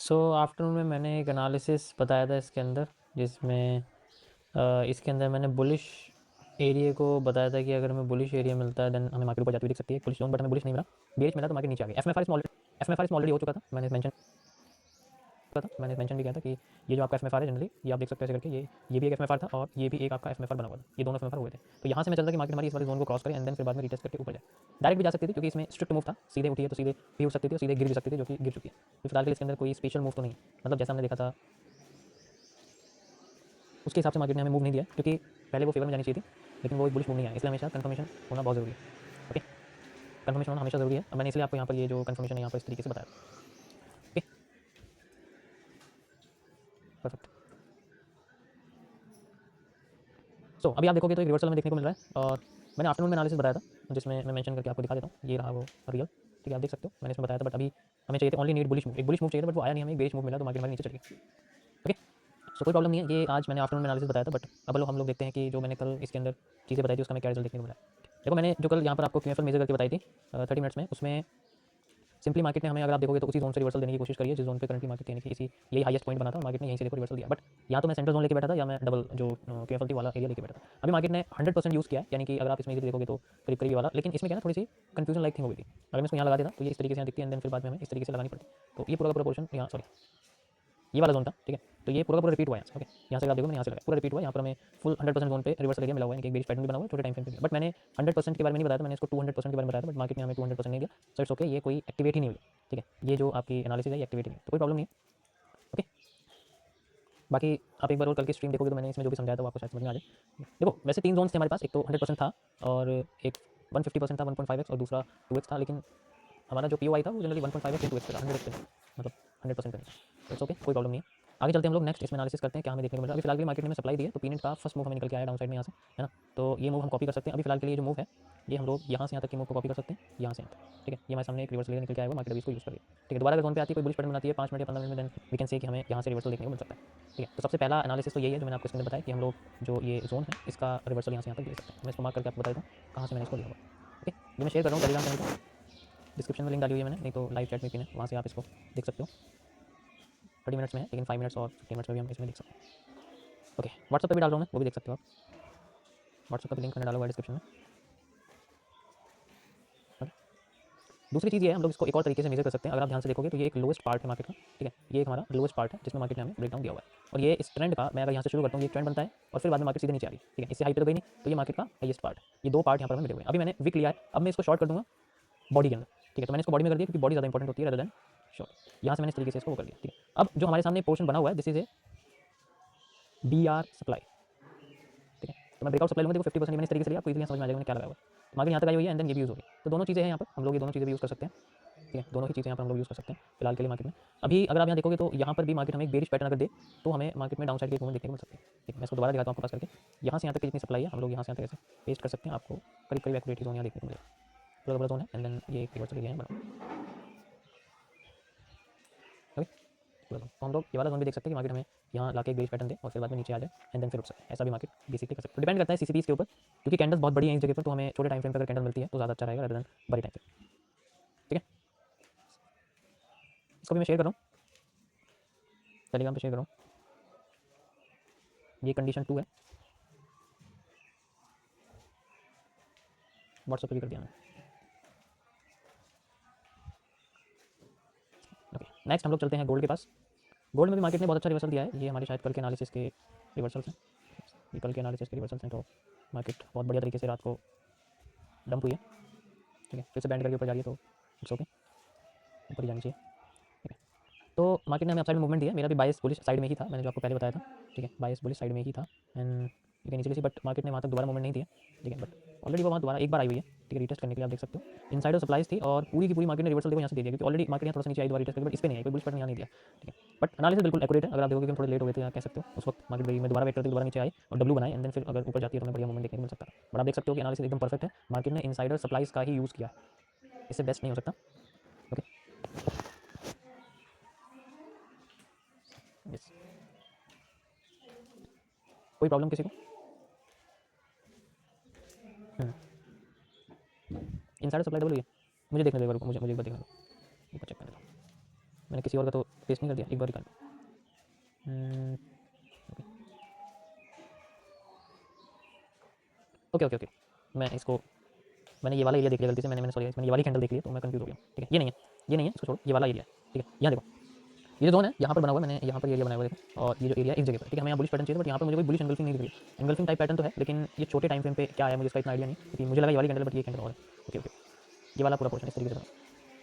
सो afternoon में मैंने एक एनालिसिस बताया था इसके अंदर, जिसमें इसके अंदर मैंने बुलिश एरिया को बताया था कि अगर हमें बुलिश एरिया मिलता है देन हमें मार्केट ऊपर जाती हुई दिख सकती है, बुलिश जोन। बट हमें बुलिश नहीं मिला, बेरिश मिला तो मार्केट नीचे आ गया। एफएमएफआर इसमें ऑलरेडी हो चुका था, मैंने मेंशन भी किया था कि ये जो आपका एफएमएफआर है जनरली, ये आप देख सकते हो ऐसे करके, ये भी एक एफएमएफआर था और ये भी एक आपका एफएमएफआर बना हुआ था, ये दोनों एफएमएफआर हुए थे। तो यहाँ से मैं चल रहा कि मार्केट हमारी इस वाले जोन को क्रॉस करे एंड देन फिर बाद में रिटेस्ट करके ऊपर जाए। डायरेक्ट भी जा सकती थी क्योंकि इसमें स्ट्रिक्ट मूव था, सीधे उठी है तो सीधे भी उठ सकती थी और सीधे गिर भी सकती थी, जो कि गिर चुकी है। तो फिलहाल के लिए इसके अंदर कोई स्पेशल मूव तो नहीं, मतलब जैसा हमने देखा था उसके हिसाब से मार्केट ने हमें मूव नहीं दिया, क्योंकि पहले वो फेवर में जानी चाहिए थी लेकिन वो एक बुलिश मूव नहीं आया। इसलिए हमेशा कंफर्मेशन होना बहुत जरूरी है। ओके, कंफर्मेशन होना हमेशा जरूरी है। अब मैंने इसलिए आपको यहाँ पर ये जो कंफर्मेशन है यहाँ पर इस तरीके से बताया। Okay, perfect. सो अभी आप देखोगे तो एक रिवर्सल में देखने को मिल रहा है, और मैंने आफ्टरनून में एनालिसिस बताया था जिसमें मैं मेंशन करके आपको दिखा देता हूँ। ये रहा वो रियल, ठीक है, आप देख सकते हो, मैंने इसमें बताया था। बट अभी हमें चाहिए थे ओनली नीड बुलिश मूव, एक बुलिश मूव चाहिए था, बट वो आया नहीं, हमें एक बेरिश मूव मिला तो मार्केट हमारे नीचे चल गई। ओके, सो कोई प्रॉब्लम नहीं है। ये आज मैंने आफ्टरनून में एनालिसिस बताया था, बट अब हम लोग देखते हैं कि जो मैंने कल इसके अंदर चीज़ें बताई थी उसका हमें क्या रिजल्ट देखने को मिला। देखो, मैंने जो कल यहाँ पर आपको क्यूएफएल मेजर करके बताई थी 30 मिनट्स में, उसमें सिंपली मार्केट ने हमें, अगर आप देखोगे तो उसी जोन से रिवर्सल देने की कोशिश करी है जिस जोन पे करंटली मार्केट यानी कि इसी यही हाईएस्ट पॉइंट बना था, मार्केट ने यहीं से देखो रिवर्सल दिया। बट या तो मैं सेंटर जोन लेके बैठा था या मैं डबल जो केएफएल थी वाला एरिया लेके बैठा था। अभी मार्केट ने 100% यूज़ किया है, यानी कि अगर आप इसमें इजीली देखोगे तो करीब करीब ये वाला। लेकिन इसमें क्या ना, थोड़ी सी कंफ्यूजन लाइक थिंग हो गई थी। अगर मैं इसको यहाँ लगा देता तो ये इस तरीके से यहाँ दिखती है एंड देन फिर बाद में हमें इस तरीके से लगानी पड़ती। तो ये पूरा का पूरा पोर्शन यहाँ, सॉरी, ये वाला जोन था, ठीक है। तो ये पूरा का पूरा रिपीट हुआ है। ओके, यहाँ से आप देखो मैंने यहाँ से लगाया, पूरा रिपीट हुआ। यहाँ पर हमें फुल 100% जोन पे रिवर्सल एरिया मिला हुआ है, एक बेरिश पैटर्न भी बना हुआ है छोटे टाइम फ्रेम पे। बट मैंने 100% के बारे में नहीं बताया था, मैंने इसको 200% के बारे में बताया था। बट मार्केट ने हमें 200% नहीं दिया, सो इट्स ओके, ये कोई एक्टिवेट ही नहीं हुई, ठीक है। ये जो आपकी एनालिसिस है ये एक्टिवेट ही नहीं, तो कोई प्रॉब्लम नहीं है। ओके, बाकी आप एक बार और कल की स्ट्रीम देखोगे तो मैंने इसमें जो भी समझाया था वो आपको शायद समझ में आ जाए। देखो, वैसे 3 जोन्स थे हमारे पास, एक तो 100% था और एक 150% था 1.5x, और दूसरा 2x था। लेकिन हमारा जो पीओ आई था वो जनरली 1.5x या 2x का था, 100x पे नहीं, मतलब 100% पे नहीं। तो इट्स ओके, कोई प्रॉब्लम नहीं है। आगे चलते हैं हम लोग नेक्स्ट, इसमें एनालिसिस करते हैं क्या हमें देखने को मिला। अभी फिलहाल के लिए मार्केट ने हमें सप्लाई दी है, तो पीनेट का फर्स्ट मूव हमें निकल के आया डाउन साइड में यहाँ से, है ना। तो ये मूव हम कॉपी कर सकते हैं। अभी फिलहाल के लिए जो मूव है ये हम लोग यहाँ से यहाँ तक की मूव को कॉपी कर सकते हैं, यहाँ से यहाँ तक, ठीक है। ये हमारे सामने एक रिवर्सल निकल के आया हुआ, मार्केट अभी इसको यूज़ करिए, ठीक है। दोबारा अगर जोन पे आती है, कोई बुलिश पैटर्न बनाती है 5 मिनट या 15 मिनट में, देन वी कैन से कि हमें यहाँ से रिवर्सल देखने को मिल सकता है, ठीक है। तो सबसे पहला एनालिसिस तो यही है जो मैंने आपको इसके अंदर बताया कि हम लोग जो ये जोन है इसका रिवर्सल यहाँ से यहाँ तक ले सकते हैं। मैं इसको मार्क करके आपको बता देता हूँ कहाँ से मैंने इसको लिया हुआ। ओके, ये मैं शेयर कर रहा हूँ टेलीग्राम चैनल पर, डिस्क्रिप्शन में लिंक डाली हुई है मैंने, नहीं तो लाइव चैट में पिन है, वहाँ से आप इसको देख सकते हो। 30 मिनट्स में है, लेकिन 5 मिनट्स और 15 मिनट्स में भी हम इसमें देख सकते हैं। ओके, व्हाट्सअप पर भी डाल रहा हूँ मैं, वो भी देख सकते हो आप। व्हाट्सअप का भी लिंक मैंने डाला हुआ है डिस्क्रिप्शन में। ओके, दूसरी चीज़ ये है, हम लोग इसको एक और तरीके से मेजर कर सकते हैं। अगर आप ध्यान से देखोगे तो ये एक लोएस्ट पार्ट है मार्केट का, ठीक है। ये एक हमारा लोएस्ट पार्ट है जिसमें मार्केट ने हमें ब्रेक डाउन दिया हुआ है, और ये इस ट्रेंड का, मैं अगर यहाँ से शुरू करता हूँ, ये ट्रेंड बनता है और फिर बाद में मार्केट सीधे नीचे आ रही है, ठीक है। इससे हाई पे तो गई नहीं, तो ये मार्केट का हाईएस्ट पार्ट, ये दो पार्ट यहाँ पर हमें मिले हुए हैं। अभी मैंने विक लिया है, अब मैं इसको शॉर्ट कर दूंगा बॉडी के अंदर, ठीक है। तो मैंने इसको बॉडी में कर दिया क्योंकि बॉडी ज़्यादा इंपॉर्टेंट होती है रेदर देन शॉर्ट। यहाँ से मैंने इस तरीके से इसको वो कर दिया, ठीक है। अब जो हमारे सामने पोर्शन बना हुआ है, this is a B R supply, ठीक है। तो मैं ब्रेकआउट सप्लाई लूँगा, देखो 50% मैंने इस तरीके से लिया, आपको इजीली समझ में आ जाएगा मैंने क्या लगाया हुआ है। तो मार्केट यहाँ तक आई हुई है एंड देन ये भी यूज़ हो गई, तो दोनों चीज़ें हैं यहाँ पर, हम लोग ये दोनों चीज़ें भी यूज़ कर सकते हैं, ठीक है। दोनों ही चीज़ें यहाँ पर हम लोग यूज़ कर सकते हैं फिलहाल के लिए मार्केट में। अभी अगर आप यहाँ देखोगे तो यहाँ पर भी मार्केट हमें एक बेरिश पैटर्न अगर दे तो हमें मार्केट में डाउन साइड की मूवमेंट देखने को मिल सकती है, ठीक है। मैं इसको दोबारा दिखाता हूँ आपको पास करके, यहाँ से यहाँ तक की जितनी सप्लाई है हम लोग यहाँ से यहाँ तक ऐसे पेस्ट कर सकते हैं, आपको करीब करीब एक्यूरेट जोन यहाँ देखने को मिलेगा। पूरा बड़ा जोन है एंड देन ये एक रिवर्सल एरिया है बड़ा, ओके। तो हम लोग ये वाला जोन भी देख सकते हैं कि मार्केट हमें यहाँ लाके एक बेरिश पैटर्न दे और फिर बाद में नीचे आ जाए एंड देन फिर उठ सकते हैं। ऐसा भी मार्केट बेसिकली कर सकते हैं। तो डिपेंड करता है सीसीपीस के ऊपर, क्योंकि कैंडल्स बहुत बड़ी है इस जगह पर, तो हमें छोटे टाइम फ्रेम पर अगर कैंडल मिलती है तो ज़्यादा अच्छा रहेगा रेदर देन बड़ी टाइम फ्रेम, ठीक है। इसको भी मैं शेयर कर रहा हूँ, टेलीग्राम पे शेयर कर रहा हूँ। ये कंडीशन 2 है, व्हाट्सएप पे भी कर दिया मैंने। ओके, नेक्स्ट हम लोग चलते हैं गोल्ड के पास। गोल्ड में भी मार्केट ने बहुत अच्छा रिवर्सल दिया है। ये हमारे शायद कल के एनालिसिस के रिवर्सल्स हैं, ये कल के एनालिसिस के रिवर्सल्स हैं। तो मार्केट बहुत बढ़िया तरीके से रात को डंप हुई है, ठीक है। फिर से बैंड करके ऊपर जा रही है, तो इट्स ओके, ऊपर ही जानी चाहिए, ठीक है। तो मार्केट ने हमें अपसाइड में मूवमेंट दिया, मेरा भी बायस बुलिश साइड में ही था, मैंने जो आपको पहले बताया था, ठीक है। बायस बुलिश साइड में ही था and you can easily C, but market ने वहाँ तक दोबारा मूवमेंट नहीं दिया, ठीक है। बट ऑलरेडी वो वहाँ दोबारा एक बार आई हुई है, ठीक है, रिटेस्ट करने के लिए, आप देख सकते हो। इनसाइडर सप्लाईज थी और पूरी की पूरी मार्केट ने रिवर्सल देखो यहाँ से दे दिया, क्योंकि ऑलरेडी मार्केट यहाँ थोड़ा सा नीचे आई दोबारा रिटेस्ट करके, बट इस पे नहीं आई, कोई बुलिश पैटर्न यहाँ नहीं दिया, ठीक है। बट एनालिसिस बिल्कुल एक्यूरेट है। अगर आप देखोगे कि हम थोड़े लेट हो गए थे, या कह सकते हो उस वक्त मार्केट गई, मैं दोबारा वेट करती दोबारा नीचे आई और डब्ल्यू बनाई एंड देन फिर अगर ऊपर जाती है तो हमें बढ़िया मूवमेंट देखने को मिल सकता है। बट आप देख सकते हो कि एनालिसिस एकदम परफेक्ट है, मार्केट ने इनसाइडर सप्लाईज का ही यूज़ किया, इससे बेस्ट नहीं हो सकता, ओके। यस, कोई प्रॉब्लम किसी को? इनसाइडर सप्लाई डबल हुई है, मुझे देखने दो एक बार, मुझे एक बार देखने दो, ऊपर चेक करने दो। मैंने किसी और का तो पेस्ट नहीं कर दिया, एक बार निकाल। ओके ओके ओके, मैं इसको, मैंने ये वाला एरिया देख लिया गलती से, मैंने सॉरी मैंने ये वाली कैंडल देख ली तो मैं कंफ्यूज हो गया। ठीक है, ये नहीं है, ये नहीं है, इसको छोड़ो, ये वाला एरिया है। ठीक है, यहाँ देखो, ये जो जोन है यहाँ पर बना हुआ है, मैंने यहाँ पर एरिया बनाया हुआ है देखो, और ये जो एरिया इस जगह पर। ठीक है, हमें यहाँ बुलिश पैटर्न चाहिए, बट यहाँ पर मुझे कोई बुलिश एंगल्फिंग नहीं दिख रही है। एंगल्फिंग टाइप पैटर्न तो है, लेकिन ये छोटे टाइम फ्रेम पे क्या है मुझे इसका इतना आइडिया नहीं, क्योंकि मुझे लगा ये वाली कैंडल, बट ये कैंडल और है। ओके ओके, ये वाला पूरा पोर्शन इस तरीके से बना,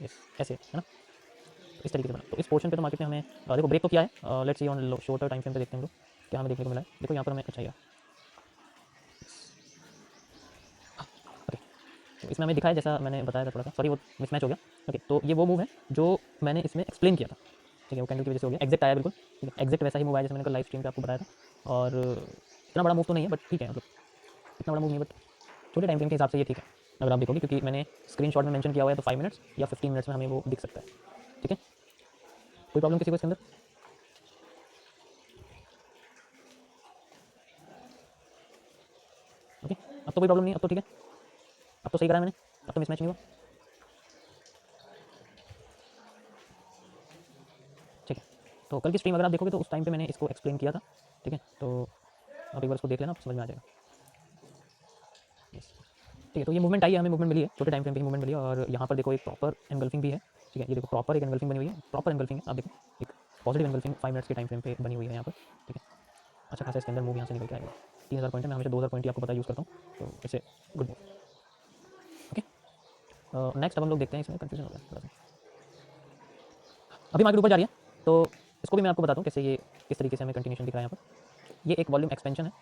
यस ऐसे है ना, इस तरीके से बना। तो इस पोर्शन पे तो मार्केट ने हमें देखो ब्रेक तो किया है। Let's see on shorter time frame पे देखते हैं हम लोग क्या हमें देखने को मिला है। देखो यहाँ पर हमें अच्छा यार, ओके, तो इसमें हमें दिखा है जैसा मैंने बताया था, थोड़ा सा सॉरी वो मिसमैच हो गया। ओके, तो ये वो मूव है जो मैंने इसमें एक्सप्लेन किया था। ठीक है, वो कैंडल की वजह से हो गया, एग्जैक्ट आया बिल्कुल। ठीक है, एग्जैक्ट वैसा ही मूव आया जैसे मैंने कल लाइव स्ट्रीम पे आपको बताया था। और इतना बड़ा मूव तो नहीं है, बट ठीक है, मतलब इतना बड़ा मूव नहीं है, बट छोटे टाइम फ्रेम के हिसाब से ये ठीक है अगर आप देखोगे, क्योंकि मैंने स्क्रीनशॉट में मेंशन किया हुआ है, तो 5 मिनट्स या 15 मिनट्स में हमें वो दिख सकता है। ठीक है, कोई प्रॉब्लम किसी को इसके अंदर? ओके, अब तो कोई प्रॉब्लम नहीं है, अब तो ठीक है, अब तो सही करा है मैंने, अब तो मिसमैच नहीं हुआ। ठीक है, तो कल की स्ट्रीम अगर आप देखोगे तो उस टाइम पे मैंने इसको एक्सप्लेन किया था। ठीक है, तो आप एक बार इसको देख लेना, आप समझ में आ जाएगा। यस, ठीक है, तो ये मूवमेंट आई है, हमें मूवमेंट मिली है, छोटे टाइम फ्रेम पे ही मूवमेंट मिली है। और यहाँ पर देखो एक प्रॉपर एनगल्फिंग भी है। ठीक है, ये देखो प्रॉपर एक एनगल्फिंग बनी हुई है, प्रॉपर एनगल्फिंग है, आप देखो एक पॉजिटिव एनगल्फिंग 5 मिनट्स के टाइम फ्रेम पे बनी हुई है यहाँ पर। ठीक है, अच्छा खासा इसके अंदर मूव यहाँ से निकल के आएगा। 3000 पॉइंट है, मैं हमेशा 2000 पॉइंट ही आपको पता यूज़ करता हूँ, तो इसे गुड मूव। ओके, नेक्स्ट अब हम लोग देखते हैं, इसमें कन्फ्यूजन हो गया थोड़ा सा। अभी मार्केट ऊपर जा रही है, तो इसको भी मैं आपको बताता हूँ कैसे ये किस तरीके से हमें कंटिन्यूशन दिख रहा है यहाँ पर। ये एक वॉल्यूम एक्सपेंशन है,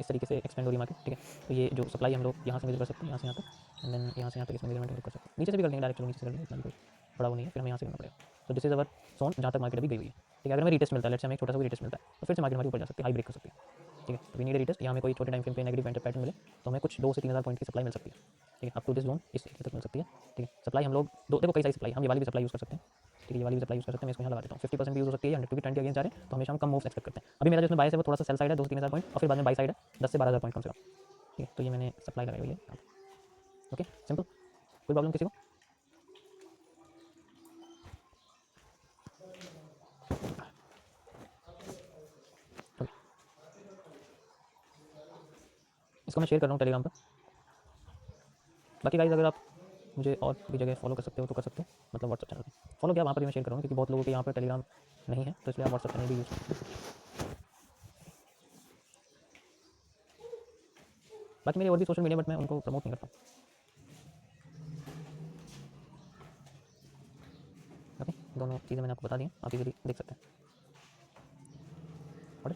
इस तरीके से एक्सपेंड हो रही है मार्केट। ठीक है, तो ये जो सप्लाई हम लोग यहाँ से मेजर कर सकते हैं, यहाँ से यहाँ तक, एंड देन यहाँ से यहाँ तक इसमें मेजरमेंट कर सकते हैं। नीचे से भी कर लेंगे डायरेक्ट, चलो नीचे से कर लेंगे, इतना भी कोई बड़ा वो नहीं है, फिर हमें यहाँ से करना पड़ेगा। तो दिस इज अवर जोन जहाँ तक मार्केट अभी गई हुई है। ठीक है, अगर हमें रिटेस्ट मिलता है, लेट्स से हमें एक छोटा सा भी रिटेस्ट मिलता है, तो फिर से मार्केट हमारी ऊपर जा सकती है, हाई ब्रेक कर सकती है। ठीक है, तो वी नीड ए रिटेस्ट, यहाँ हमें कोई छोटे टाइम फ्रेम पे नेगेटिव पैटर्न मिले तो हमें कुछ 2 से 3000 पॉइंट की सप्लाई मिल सकती है। ठीक है, अप टू दिस जोन इस एरिया तक मिल सकती है। ठीक है, सप्लाई हम लोग दो देखो कई सारी सप्लाई, हम ये वाली भी सप्लाई यूज़ कर सकते हैं। ठीक है, ये वाली भी सप्लाई यूज़ कर सकते हैं, मैं इसको यहाँ लगा देता हूँ। 50% भी यूज़ हो सकती है, 100 क्योंकि ट्रेंड के अगेंस्ट जा रहे हैं, तो हमेशा हम कम मूव्स एक्सपेक्ट करते हैं। अभी मेरा जो इसमें बायस है वो थोड़ा सा सेल साइड है, 2 से 3000 पॉइंट, और फिर बाद में बाई साइड है 10 से 12000 पॉइंट कम से कम। ठीक है, तो ये मैंने सप्लाई लगाई हुई है। ओके, सिंपल, कोई प्रॉब्लम किसी को? ओके, इसको मैं शेयर कर रहा हूँ टेलीग्राम पर। बाकी गाइस अगर आप मुझे और भी जगह फॉलो कर सकते हो तो कर सकते हो, मतलब व्हाट्सअप चैनल पे फॉलो किया, वहाँ पर भी मैं शेयर कर रहा हूँ, क्योंकि बहुत लोगों के यहाँ पर टेलीग्राम नहीं है, तो इसलिए आप व्हाट्सअप चैनल भी यूज़ करते हैं। बाकी मेरे और भी सोशल मीडिया, बट मैं उनको प्रमोट नहीं करता। ओके, दोनों चीज़ें मैंने आपको बता दी हैं, आप इजीली देख सकते हैं, और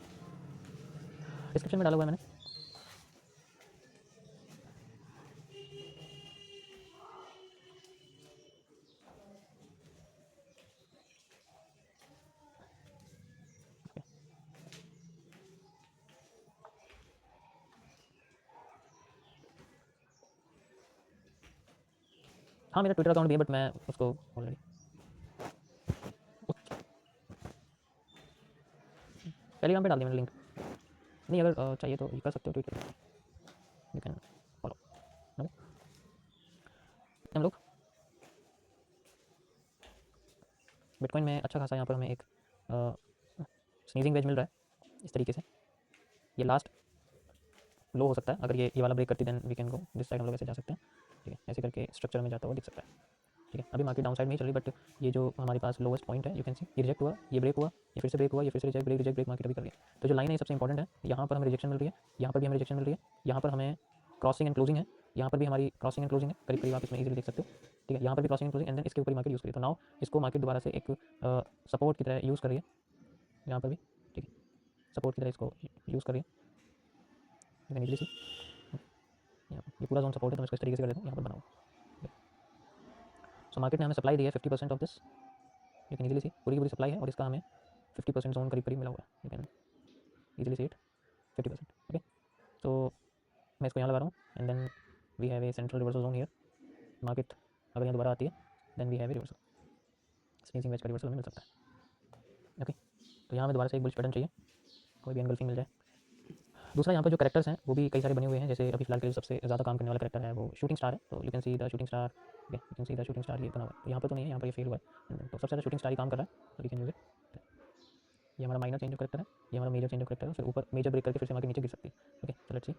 डिस्क्रिप्शन में डाला हुआ है मैंने। हाँ, मेरा ट्विटर अकाउंट भी है, बट मैं उसको ऑलरेडी टेलीग्राम पे डाल दिया मैंने लिंक। नहीं, अगर चाहिए तो ये कर सकते हो, Twitter you can follow. Okay, हम लोग बिटकॉइन में अच्छा खासा यहाँ पर हमें एक स्नीजिंग वेज मिल रहा है इस तरीके से। ये लास्ट लो हो सकता है, अगर ये वाला ब्रेक करती then we can go this side, हम लोग ऐसे जा सकते हैं। ठीक है, ऐसे करके स्ट्रक्चर में जाता हुआ दिख सकता है। ठीक है, अभी मार्केट डाउन साइड में ही चल रही, बट ये जो हमारे पास लोवेस्ट पॉइंट है, यू कैन सी ये रिजेक्ट हुआ, ये ब्रेक हुआ, ये फिर से ब्रेक हुआ, ये फिर से reject break reject break market अभी कर रही है। तो जो लाइन है सबसे इंपॉर्टेंट है, यहाँ पर हमें रिजेक्शन मिल रही है, यहाँ पर भी हमें रिजेक्शन मिल रही है, यहाँ पर हमें क्रॉसिंग एंड क्लोजिंग है, यहाँ पर भी हमारी क्रॉसिंग एंड क्लोजिंग है, करीब करीब आप इसमें इजीली देख सकते हो। ठीक है, यहाँ पर भी crossing and closing, and then इसके ऊपर मार्केट यूज़ करिए, तो नाउ इसको मार्केट दोबारा से एक सपोर्ट की तरह यूज़ कर रही है, यहाँ पर भी। ठीक है, सपोर्ट की तरह इसको यूज़ करिए, यू कैन इजीली सी यहाँ पर ये पूरा जोन सपोर्ट है, तो मैं इसको इस तरीके से कर देता हूँ, यहाँ पर बनाऊँ। सो मार्केट ने हमें सप्लाई दी है 50% of this, you can easily सी पूरी की पूरी सप्लाई है, और इसका हमें 50% जोन करीब करीब मिला हुआ है, you can easily see it 50%। Okay, तो मैं इसको यहाँ लगा रहा हूँ, and then we have a central reversal zone here. Market अगर यहाँ दोबारा आती है then we have a reversal, sneezing wedge का रिवर्सल हमें मिल सकता है। ओके, तो यहाँ हमें दोबारा से एक बुलिश पैटर्न चाहिए, कोई भी एंगल्फिंग मिल जाए। दूसरा यहाँ पर जो कैरेक्टर्स हैं वो भी कई सारे बने हुए हैं, जैसे अभी फिलहाल के लिए सबसे ज़्यादा काम करने वाला कैरेक्टर है वो शूटिंग स्टार है, तो you can see the shooting star ठीक है, you can see the shooting star ये बना हुआ है, तो यहाँ पर तो नहीं है, यहाँ पर ये फेल हुआ है, तो सबसे ज़्यादा शूटिंग स्टार ही काम कर रहा है, तो वी कैन यूज़ इट। ये हमारा माइनर चेंज ऑफ करेक्टर है, ये हमारा मेजर चेंज ऑफ करेक्टर है, फिर ऊपर मेजर ब्रेक करके फिर से हमारे नीचे गिर सकती है। Okay, so let's see.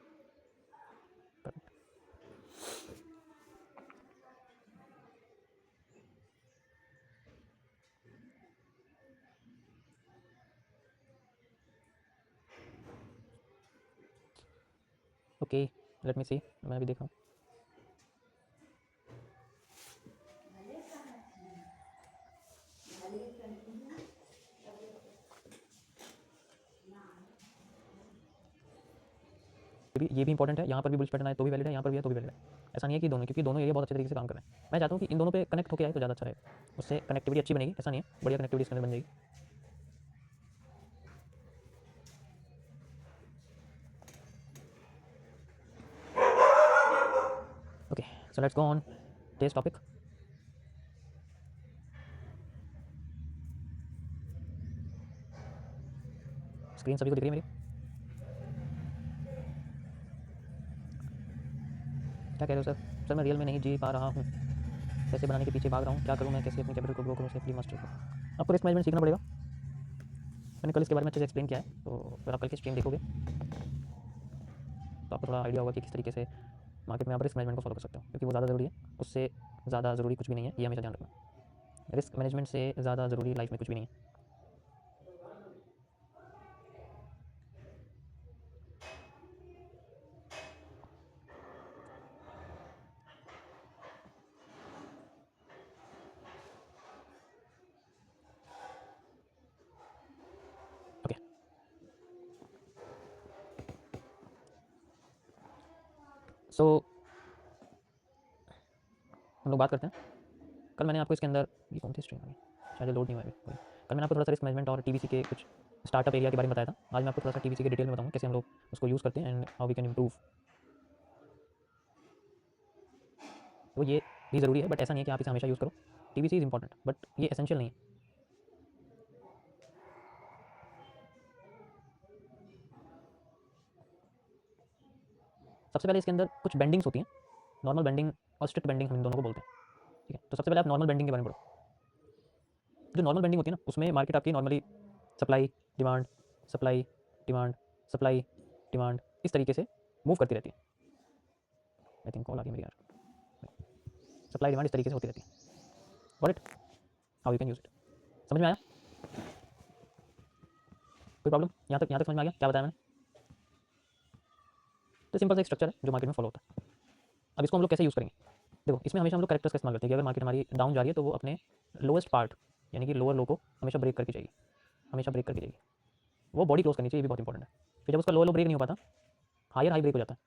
Okay, let me see, मैं भी देख रहा हूँ। ये भी इंपॉर्टेंट है, यहाँ पर भी बुलिश पैटर्न आए तो भी वैलिड है, यहाँ पर भी है तो भी वैलिड है। ऐसा नहीं है कि दोनों, क्योंकि दोनों एरिया बहुत अच्छे तरीके से काम कर रहे हैं। मैं चाहता हूँ कि इन दोनों पे कनेक्ट होकर आए तो ज़्यादा अच्छा रहेगा, उससे कनेक्टिविटी अच्छी बनेगी। ऐसा नहीं है, बढ़िया कनेक्टिविटी इसके अंदर बन जाएगी। Okay, so let's go on this topic. Screen सभी को दिख रही है मेरी? क्या कह रहे हो सर? सर मैं रियल में नहीं जी पा रहा हूँ, पैसे बनाने के पीछे भाग रहा हूँ, क्या करूँ मैं, कैसे अपने कैपिटल को ग्रो करूँ सेफली मास्टर को? आपको रिस्क मैनेजमेंट सीखना पड़ेगा, मैंने कल इसके बारे में अच्छे से एक्सप्लेन किया है, तो अगर आप कल की स्ट्रीम देखोगे तो आपको थोड़ा आइडिया होगा कि किस तरीके से मार्केट में आप रिस्क मैनेजमेंट को फॉलो कर सकते हो, क्योंकि वो ज़्यादा ज़रूरी है, उससे ज़्यादा ज़रूरी कुछ भी नहीं है, ये हमेशा ध्यान रखना। रिस्क मैनेजमेंट से ज़्यादा ज़रूरी लाइफ में कुछ भी नहीं है। ओके, सो हम लोग बात करते हैं। कल मैंने आपको इसके अंदर, ये कौन सी स्ट्रीम है, शायद लोड नहीं हुआ है अभी। कल मैंने आपको थोड़ा सा रिस्क मैनेजमेंट और टीवीसी के कुछ स्टार्टअप एरिया के बारे में बताया था। आज मैं आपको थोड़ा सा टीवीसी के डिटेल में बताऊंगा कैसे हम लोग उसको यूज़ करते हैं and how we can improve. तो ये भी ज़रूरी है, बट ऐसा नहीं है कि आप इसे हमेशा यूज़ करो। टीवीसी इज़ इंपॉर्टेंट, बट ये एसेंशियल नहीं है। सबसे पहले इसके अंदर कुछ बेंडिंग्स होती हैं, नॉर्मल बेंडिंग और स्ट्रिक्ट बेंडिंग, हम इन दोनों को बोलते हैं। ठीक है, तो सबसे पहले आप नॉर्मल बेंडिंग के बारे में पढ़ो। जो नॉर्मल बेंडिंग होती है ना, उसमें मार्केट आपकी normally supply demand supply demand supply demand इस तरीके से मूव करती रहती है। आई थिंक कॉल आ गई मेरी यार। सप्लाई डिमांड इस तरीके से होती रहती है। Got it? How you can use it? समझ में आया? कोई प्रॉब्लम? यहाँ तक समझ में आ गया क्या बताया मैंने? तो सिंपल सा एक स्ट्रक्चर है जो मार्केट में फॉलो होता है। अब इसको हम लोग कैसे यूज़ करेंगे? देखो, इसमें हमेशा हम लोग कैरेक्टर्स का इस्तेमाल करते हैं कि अगर मार्केट हमारी डाउन जा रही है तो वो अपने लोएस्ट पार्ट यानी कि लोअर लो को हमेशा ब्रेक करके जाएगी, हमेशा ब्रेक करके जाएगी। वो बॉडी क्लोज करनी चाहिए, ये भी बहुत इंपॉर्टेंट है। फिर जब उसका लोअर लो ब्रेक नहीं हो पाता, हायर हाई ब्रेक हो जाता है,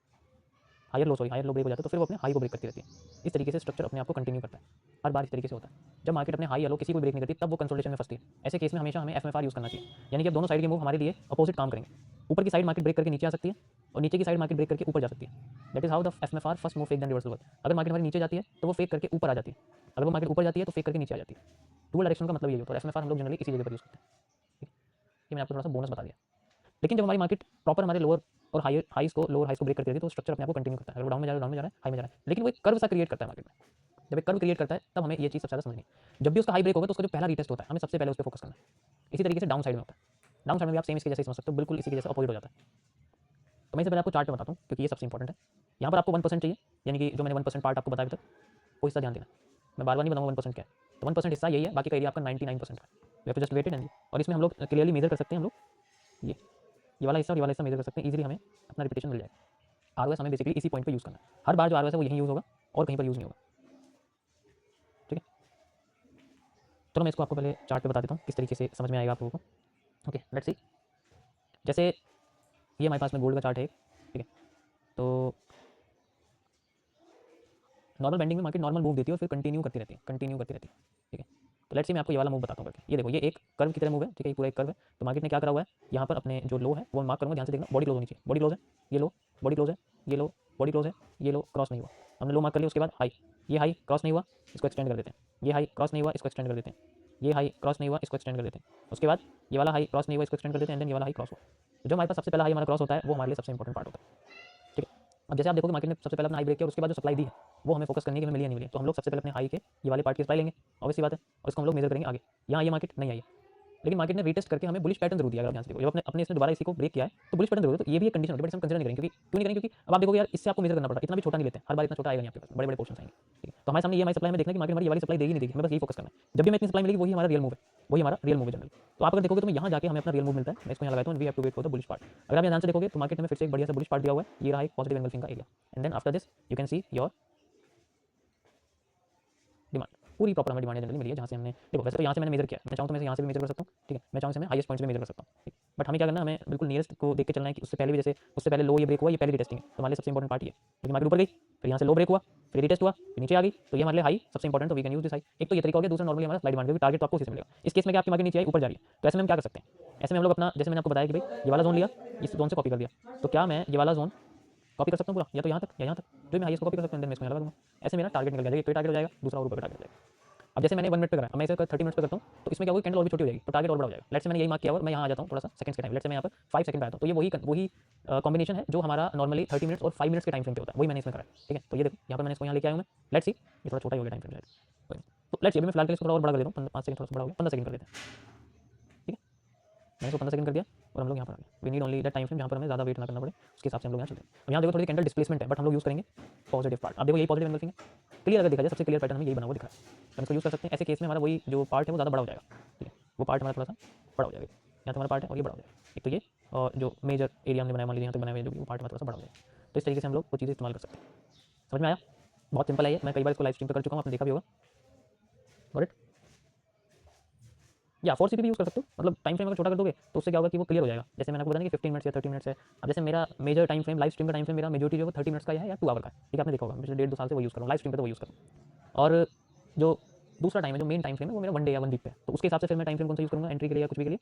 हायर लो ब्रेक हो जाता है, तो फिर वो अपने हाई को ब्रेक करती रहती है। इस तरीके से स्ट्रक्चर अपने आप को कंटिन्यू करता है, हर बार इस तरीके से होता है। जब मार्केट अपने हाई या लो किसी को ब्रेक नहीं करती, तब वो कंसोलिडेशन में फंसती है। ऐसे केस में हमेशा हमें एफएमएफआर यूज़ करना चाहिए, यानी कि अब दोनों साइड के मूव हमारे लिए अपोजिट काम करेंगे। ऊपर की साइड मार्केट ब्रेक करके नीचे आ सकती है और नीचे की साइड मार्केट ब्रेक करके ऊपर जा सकती है। That is how the FMFR first move fake then reversal work. अगर मार्केट हमारी नीचे जाती है तो वो फेक करके ऊपर आ जाती है, अगर वो मार्केट ऊपर जाती है तो फेक करके नीचे आ जाती है। डुअल डायरेक्शन का मतलब यही होता है। एफएमएफआर हम लोग जनरली इसी जगह पर यूज़ करते हैं। ये मैंने आपको थोड़ा सा बोनस बता दिया। लेकिन जब हमारी मार्केट प्रॉपर हमारे लोअर और लोअर हाइस को ब्रेक करती रहती है, तो स्ट्रक्चर अपने आप को कंटिन्यू करता है। अगर वो डाउन में जा रहा है, हाई में जा रहा है, लेकिन वो एक कर्व सा क्रिएट करता है मार्केट में। जब एक कर्व क्रिएट करता है तब हमें ये चीज़ सबसे ज़्यादा समझनी है। जब भी उसका हाई ब्रेक होगा तो उसका जो पहला रीटेस्ट होता है, हमें सबसे पहले उस पर फोकस करना है। इसी तरीके से डाउन साइड में होता है। डाउन साइड में भी आप सेम इसके जैसे समझ सकते हो, बिल्कुल इसी के जैसे अपोजिट हो जाता है। तो मैं इससे पहले आपको चार्ट में बताता हूँ, क्योंकि ये सबसे इंपॉर्टेंट है। यहाँ पर आपको 1% चाहिए, यानी कि जो मैंने 1% पार्ट आपको बताया तक, वो हिस्सा ध्यान देना। मैं बार बार नहीं बताऊँगा 1% क्या है। तो 1% हिस्सा यही है, बाकी का एरिया आपका 99% है। We have to just wait it and, और इसमें हम लोग क्लियरली मेजर कर सकते हैं। हम लोग ये वाला हिस्सा और ये वाला हिस्सा मेजर कर सकते हैं। इजीली हमें अपना रिपीटेशन मिल जाएगा। आरओएस हमें बेसिकली इसी पॉइंट पे यूज़ करना है। हर बार जो आरओएस है वो यहीं यूज़ होगा और कहीं पर यूज़ नहीं होगा। ठीक है, चलो मैं इसको आपको पहले चार्ट पे बता देता हूँ किस तरीके से समझ में आएगा आप लोगों को। Okay, let's see. जैसे ये हमारे पास में गोल्ड का चार्ट है, ठीक है। तो नॉर्मल बेंडिंग में मार्केट नॉर्मल मूव देती है और फिर कंटिन्यू करती रहती है। ठीक है, तो लेट्स सी मैं आपको ये वाला मूव बताता हूँ करके। ये देखो, ये एक कर्व की तरह मूव है, ठीक है, ये पूरा एक कर्व है। तो मार्केट ने क्या करा हुआ है, यहाँ पर अपने जो लो है वो मार्क करूँगा, ध्यान से देखना। बॉडी क्लोज होनी चाहिए, बॉडी क्लोज है, ये लो, बॉडी क्लोज है, ये लो, बॉडी क्लोज है, ये लो, क्रॉस नहीं हुआ, हमने लो मार्क कर लिया। उसके बाद हाई, ये हाई क्रॉस नहीं हुआ, इसको एक्सटेंड कर देते हैं। ये हाई क्रॉस नहीं हुआ, इसको एक्सटेंड कर देते हैं। ये हाई क्रॉस नहीं हुआ, इसको एक्सटेंड कर देते हैं। उसके बाद ये वाला हाई क्रॉस नहीं हुआ, इसको एक्सटेंड कर देते हैं। एंड देन ये वाला हाई क्रॉस हुआ। तो जो हमारे पास सबसे पहला हाई हमारा क्रॉस होता है वो हमारे लिए सबसे इंपॉर्टेंट पार्ट होता है। ठीक है, अब जैसे आप देखोगे मार्केट ने सबसे पहले अपना हाई ब्रेक किया और उसके बाद जो सप्लाई दी है वो हमें फोकस करनी है कि हमें मिली या नहीं मिली। तो हम लोग सबसे पहले अपने हाई के ये वाले पार्ट की सप्लाई लेंगे, ऑब्वियसली बात है, और इसको हम लोग मेजर करेंगे आगे। यहाँ ये मार्केट नहीं आई है, लेकिन मार्केट ने रीटेस्ट करके हमें बुलिश पैटर्न जरूर दिया। अगर आप ध्यान से देखो, जब अपने अपने इसने दोबारा इसी को ब्रेक किया है तो बुलिश पैटर्न जरूर है। तो ये भी एक कंडीशन होती है, बट हम कंसिडर नहीं करेंगे। क्योंकि क्यों नहीं करेंगे? क्योंकि अब आप देखोगे यार, इससे आपको मेजर करना पड़ता है, इतना भी छोटा नहीं लेते हैं, हर बार इतना छोटा आएगा नहीं आपके पास, बड़े बड़े पोर्शन आएंगे। ठीक है, तो हमारे सामने ये हमारी सप्लाई में देखना कि मार्केट हमारी ये वाली सप्लाई देगी नहीं देगी, हमें बस यही फोकस करना है। जब भी हमें इतनी सप्लाई मिलेगी वही हमारा रियल मूव है, वही हमारा रियल मूव है जनरली। तो आप अगर देखोगे तो मैं यहाँ जाके हमें अपना रियल मूव मिलता है, मैं इसको यहाँ लगाता हूँ, we have to wait for the bullish part. अगर आप ध्यान से देखोगे तो मार्केट में फिर से एक बढ़िया सा बुलिश पार्ट दिया हुआ है, ये रहा एक पॉजिटिव एंगल्फिंग का area, and then after this you can see your demand. पूरी प्रॉपर हमें डिमांड जनरली मिली है, जहाँ से हमने देखो, वैसे तो यहाँ से मैंने मेजर किया, मैं चाहूँ तो मैं यहाँ से भी मेजर कर सकता हूँ। ठीक है, मैं चाहूँ से मैं हाईएस्ट पॉइंट से मेजर कर सकता हूँ। ठीक, बट हमें क्या करना है, हमें बिल्कुल नियरेस्ट को देख के चलना है कि उससे पहले भी, जैसे उससे पहले लो ये ब्रेक हुआ, ये पहली रीटेस्टिंग है, तो हमारे लिए सबसे इंपॉर्टेंट पार्ट ये, क्योंकि मार्केट ऊपर गई, फिर यहाँ से लो ब्रेक हुआ, फिर रीटेस्ट हुआ, फिर नीचे आ गई, तो ये हमारे लिए हाई सबसे इंपॉर्टेंट, तो we can use this high. एक तो ये तरीका हो गया, दूसरा नॉर्मली हमारा स्लाइड डिमांड, क्योंकि टारगेट तो आपको उसी से मिलेगा। इस केस में क्या आपकी मार्केट नीचे आई, ऊपर जा रही है, तो ऐसे में हम क्या कर सकते हैं? ऐसे में हम लोग अपना, जैसे मैंने आपको बताया कि भाई ये वाला जोन लिया, इस जोन से कॉपी कर दिया, तो क्या मैं ये वाला जोन कॉपी कर सकता हूँ पूरा, या तो यहाँ तक या यहाँ तक, जो मैं हाईएस्ट को कॉपी कर सकता हूँ, देन मैं इसको यहाँ लगा दूंगा। ऐसे मेरा टारगेट निकल जाएगा, एक तो टारगेट हो जाएगा, दूसरा और ऊपर का टारगेट हो जाएगा। अब जैसे मैंने 1 मिनट पे करा, अब मैं इसे 30 मिनट्स पे करता हूँ, तो इसमें क्या होगा, कैंडल और भी छोटी हो जाएगी, तो टारगेट और बड़ा हो जाएगा। लेट्स से मैंने यही मार्क किया और मैं यहाँ आ जाता हूँ थोड़ा सा सेकंड्स के टाइम, लेट्स से मैं यहाँ पर 5 सेकंड पे आता हूँ, तो ये वही कॉम्बिनेशन है जो हमारा नॉर्मली 30 मिनट्स और 5 मिनट्स के टाइम फ्रेम पे होता है, वही मैंने इसमें करा है। ठीक है, तो ये देखो यहाँ पर मैंने इसको यहाँ लेके आया हूँ मैं, लेट्स सी ये थोड़ा छोटा ही हो गया टाइम फ्रेम शायद, तो लेट्स सी अभी मैं फिलहाल के लिए इसको थोड़ा और बड़ा कर देता हूँ, 5 सेकंड थोड़ा सा बड़ा हो गया, 15 सेकंड कर देते हैं। ठीक है, मैंने इसको 15 सेकंड कर दिया और हम लोग यहाँ पर आ गए। We need only that time frame जहाँ पर हमें ज़्यादा वेट ना करना पड़े, उसके हिसाब से हम लोग यहाँ चलते हैं। अब यहाँ देखो थोड़ी कैंडल डिस्प्लेसमेंट है, बट हम लोग यूज़ करेंगे पॉजिटिव पार्ट। अब देखो यही पॉजिटिव एंगल्फिंग है, क्लियर अगर देखा जाए सबसे क्लियर पैटर्न हमें यही बना हुआ दिखा है, हम इसको यूज़ कर सकते हैं। ऐसे केस में हमारा वही जो पार्ट है वो ज़्यादा बड़ा हो जाएगा। ठीक है, वो पार्ट हमारा थोड़ा सा बड़ा हो जाएगा, यहाँ तो हमारा पार्ट है और ये बड़ा हो जाएगा, एक तो ये, और जो मेजर एरिया हमने बनाया मान लीजिए यहाँ तक बनाया हुआ है, जो कि वो पार्ट हमारा थोड़ा सा बड़ा हो जाएगा। तो इस तरीके से हम लोग वो चीज़ें इस्तेमाल कर सकते हैं। समझ में आया? बहुत सिंपल है ये, मैं कई बार इसको लाइव स्ट्रीम पर कर चुका हूँ, आपने देखा भी होगा। Got it? या 4 CP भी यूज़ कर सकते हो, मतलब टाइम फ्रेम अगर छोटा कर दोगे तो उससे क्या होगा कि वो क्लियर हो जाएगा। जैसे मैंने आपको बताया कि 15 मिनट्स या 30 मिनट्स है। अब जैसे मेरा major time frame, live stream का टाइम फ्रेम, मेरा मेजॉरिटी जो है वो 30 मिनट्स का है या 2 आवर का है। ठीक है, आपने देखा होगा, पिछले 1.5-2 साल से वो यूज़ कर रहा हूँ, लाइव स्ट्रीम पे तो वो यूज़ कर रहा हूँ। और जो दूसरा टाइम है, जो मेन टाइम फ्रेम है, वो मेरा 1 डे या 1 वीक पे है, तो उसके हिसाब से फिर मैं टाइम फ्रेम कौन सा यूज़ करूँगा एंट्री के लिए या कुछ भी के लिए,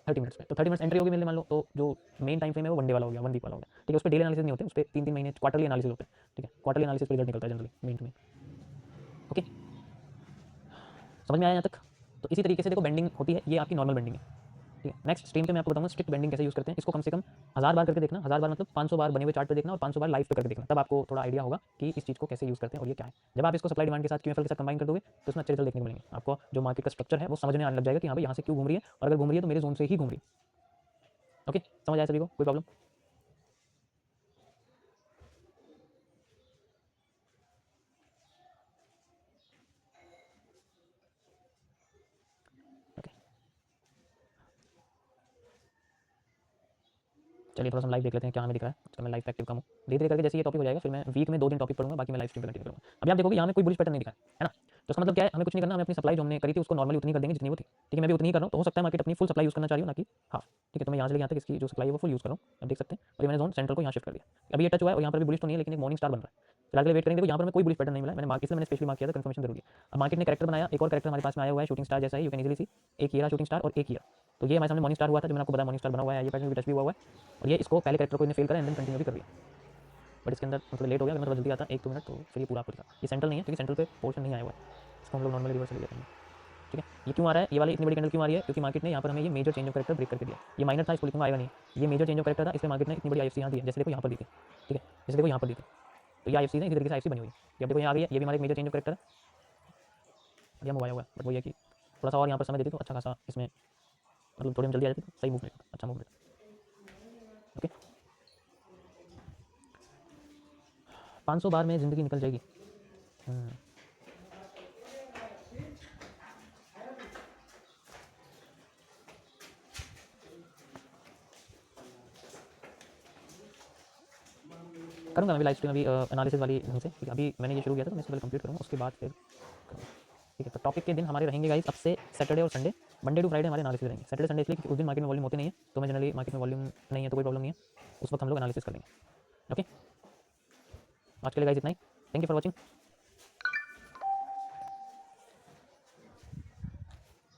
30 मिनट्स में। तो 30 मिनट्स एंट्री होगी मेरे लिए मान लो, तो जो मेन टाइम फ्रेम है वो 1 डे वाला हो गया, 1 वीक वाला हो गया। ठीक है, उस पर डेली एनालिसिस नहीं होते, उस पर 3-3 महीने क्वार्टरली एनालिसिस होते हैं। ठीक है, क्वार्टरली एनालिसिस पर रिजल्ट निकलता है generally main to main. Okay, समझ में आया यहाँ तक? तो इसी तरीके से देखो बेंडिंग होती है, ये आपकी नॉर्मल बेंडिंग है। ठीक है, नेक्स्ट स्ट्रीम पे मैं आपको बताऊंगा स्ट्रिक्ट बेंडिंग कैसे यूज़ करते हैं। इसको कम से कम 1000 बार करके देखना, 1000 बार मतलब 500 बार बने हुए चार्ट पे देखना और 500 बार लाइव पे करके देखना, तब आपको थोड़ा आइडिया होगा कि इस चीज़ को कैसे यूज़ करते हैं और ये क्या है। जब आप इसको सप्लाई डिमांड के साथ, क्यूएफएल के साथ कंबाइन कर दोगे तो इसमें अच्छे रिजल्ट देखने को मिलेंगे। आपको जो मार्केट का स्ट्रक्चर है वो समझने आने लग जाएगा कि हाँ भाई यहाँ से क्यों घूम रही है, और अगर घूम रही है तो मेरे जोन से ही घूम रही है। ओके, समझ आया सभी को? कोई प्रॉब्लम? ओके, चलिए थोड़ा सा लाइव देख लेते हैं क्या हमें दिख रहा है। आजकल मैं लाइव एक्टिव कम हूँ, धीरे धीरे करके जैसे ये टॉपिक हो जाएगा फिर मैं वीक में 2 दिन टॉपिक पढ़ूंगा, बाकी मैं लाइव स्ट्रीम पे कंटिन्यू करूंगा। अभी आप देखोगे यहाँ में कोई बुलिश पैटर्न नहीं दिखा है ना, तो इसका मतलब क्या है, हमें कुछ नहीं करना, हमें अपनी सप्लाई जो हमने करी थी उसको नॉर्मली उतनी कर देंगे जितनी वो थी। ठीक है, मैं भी उतनी ही कर रहा हूँ, तो हो सकता है मार्केट अपनी फुल सप्लाई यूज़ करना चाह रही हो, ना कि हाफ। ठीक है, तो मैं यहाँ से लेके यहाँ तक इसकी जो सप्लाई है वो फुल यूज़ कर रहा हूँ, अब देख सकते हैं। और ये मैंने जोन सेंट्रल को यहाँ शिफ्ट कर दिया, अभी ये टच हुआ है और यहाँ पर भी बुलिश तो नहीं है, लेकिन एक मॉर्निंग स्टार बन रहा है। फिलहाल के लिए वेट करेंगे, देखो यहाँ पर हमें कोई बुलिश पैटर्न नहीं मिला, मैंने मार्केट से मैंने स्पेशली मार्क किया था, कंफर्मेशन जरूरी है। अब मार्केट ने कैरेक्टर बनाया, एक और कैरेक्टर हमारे पास में आया हुआ है शूटिंग स्टार जैसा है, यू कैन इजीली सी, एक ये रहा शूटिंग स्टार और एक ये, तो ये हमारे सामने मॉर्निंग स्टार हुआ था, जो मैंने आपको बताया मॉर्निंग स्टार बना हुआ है, ये पैटर्न भी टच भी हुआ है, और ये इसको पहले कैरेक्टर को इन्हें फेल करा एंड देन कंटिन्यू भी कर दिया। बट इसके अंदर थोड़ा लेट हो गया, अगर मैं थोड़ा जल्दी आता 1-2 मिनट तो फिर ये पूरा आपको दिखा। ये सेंट्रल नहीं है क्योंकि सेंट्रल पे पोर्शन नहीं आया हुआ है, इसको हम लोग नॉर्मली रिवर्स ले लेते हैं। ठीक है, ये क्यों आ रहा है, ये वाली इतनी बड़ी कैंडल क्यों आ रही है, क्योंकि मार्केट ने यहाँ पर हमें ये major change of character break करके दिया। ये माइनर था, इसको लिखूंगा आएगा नहीं, ये मेजर चेंज ऑफ कैरेक्टर था, इसलिए मार्केट ने इतनी बड़ी आईएफसी यहाँ दी है, जैसे देखो यहाँ पर दी थी। ठीक है, जैसे देखो यहाँ पर दी थी, तो ये आईएफसी है, इसी तरीके से आईएफसी बनी हुई है। ये देखो यहाँ आ गई है, ये भी हमारा एक मेजर चेंज ऑफ कैरेक्टर है, ये हम आया हुआ है, बट वो ये कि थोड़ा सा और यहाँ पर समय देते तो अच्छा खासा इसमें, मतलब थोड़ी हम जल्दी आ जाते तो सही मूव लेते, अच्छा मूव लेते। ओके, 500 बार में ज़िंदगी निकल जाएगी। करूँगा मैं भी लाइव स्ट्रीम अभी एनालिसिस वाली ढंग से। ठीक है, अभी मैंने ये शुरू किया था तो मैं इसको पहले कंप्लीट करूँगा, उसके बाद फिर करूँगा। ठीक है, तो टॉपिक के दिन हमारे रहेंगे गाइस अब से सैटरडे और संडे, मंडे टू फ्राइडे हमारे एनालिसिस रहेंगे। सैटरडे संडे इसलिए क्योंकि उस दिन मार्केट में वॉल्यूम होते नहीं है, तो मैं जनरली मार्केट में वॉल्यूम नहीं है तो कोई प्रॉब्लम नहीं है, उस वक्त हम लोग एनालिसिस कर लेंगे। ओके, आज के लिए गाइस इतना ही, थैंक यू फॉर वॉचिंग।